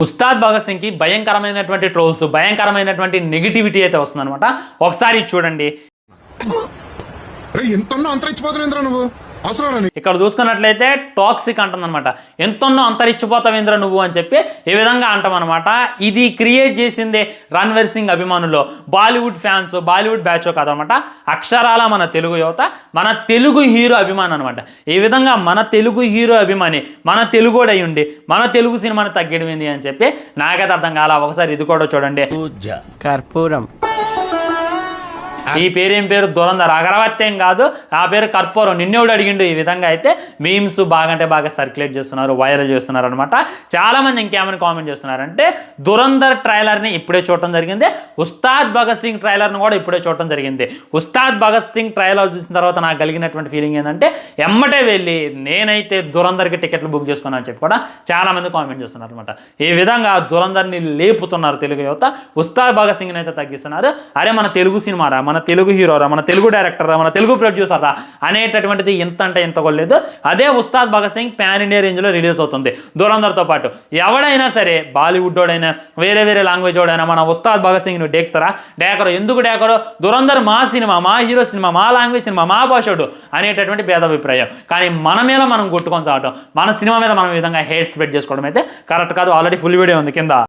ఉస్తాద్ భగత్ సింగ్ కి భయంకరమైనటువంటి ట్రోల్స్, భయంకరమైనటువంటి నెగిటివిటీ అయితే వస్తుందన్నమాట. ఒకసారి చూడండి. ఇక్కడ చూసుకున్నట్లయితే టాక్సిక్ అంటుందన్నమాట. ఎంతన్నో అంతరిచ్చిపోతావేంద్ర నువ్వు అని చెప్పి ఏ విధంగా అంటామన్నమాట. ఇది క్రియేట్ చేసిందే రణ్వీర్ సింగ్ అభిమానులు, బాలీవుడ్ ఫ్యాన్స్, బాలీవుడ్ బ్యాచ్ కాదనమాట. అక్షరాల మన తెలుగు యువత, మన తెలుగు హీరో అభిమాని అనమాట. ఈ విధంగా మన తెలుగు హీరో అభిమాని, మన తెలుగుడు అయి ఉండి మన తెలుగు సినిమాని తగ్గడమేంది అని చెప్పి నాకైతే అర్థం కాల. ఒకసారి ఇది కూడా చూడండి. కర్పూరం, ఈ పేరేం పేరు దురంధర్, అగరవత్తి ఏం కాదు, ఆ పేరు కర్పూరం. నిన్నెవడు అడిగిండు. ఈ విధంగా అయితే మీమ్స్ బాగా అంటే బాగా సర్క్యులేట్ చేస్తున్నారు, వైరల్ చేస్తున్నారు అనమాట. చాలామంది ఇంకేమని కామెంట్ చేస్తున్నారంటే దురంధర్ ట్రైలర్ని ఇప్పుడే చూడటం జరిగింది, ఉస్తాద్ భగత్ సింగ్ ట్రైలర్ని కూడా ఇప్పుడే చూడటం జరిగింది. ఉస్తాద్ భగత్ సింగ్ ట్రైలర్ చూసిన తర్వాత నాకు కలిగినటువంటి ఫీలింగ్ ఏంటంటే ఎమ్మటే వెళ్ళి నేనైతే దురంధర్కి టికెట్లు బుక్ చేసుకున్నాను అని చెప్పి కూడా చాలామంది కామెంట్ చేస్తున్నారు అనమాట. ఈ విధంగా దురంధర్ని లేపుతున్నారు తెలుగు యువత. ఉస్తాద్ భగత్ సింగ్ని అయితే తగ్గిస్తున్నారు. అరే మన తెలుగు సినిమారా, మన తెలుగు హీరోరా, మన తెలుగు డైరెక్టరా, మన తెలుగు ప్రొడ్యూసర్రా అనేటటువంటిది ఎంత అంటే ఎంత కొలేదు. అదే ఉస్తాద్ భగత్ సింగ్ పాన్ ఇండియా రేంజ్లో రిలీజ్ అవుతుంది దురంధర్తో పాటు. ఎవడైనా సరే, బాలీవుడ్ వాడైనా వేరే వేరే లాంగ్వేజ్ వాడైనా మన ఉస్తాద్ భగత్ సింగ్ను డేకరో ఎందుకు డేకరో? దురంధర్ మా సినిమా, మా హీరో సినిమా, మా లాంగ్వేజ్ సినిమా, మా భాషడు అనేటటువంటి భేదాభిప్రాయం. కానీ మన మీద మనం కొట్టుకొని చావటం, మన సినిమా మీద మనం ఈ విధంగా హేట్ స్ప్రెడ్ చేసుకోవడం అయితే కరెక్ట్ కాదు. ఆల్రెడీ ఫుల్ వీడియో ఉంది కింద.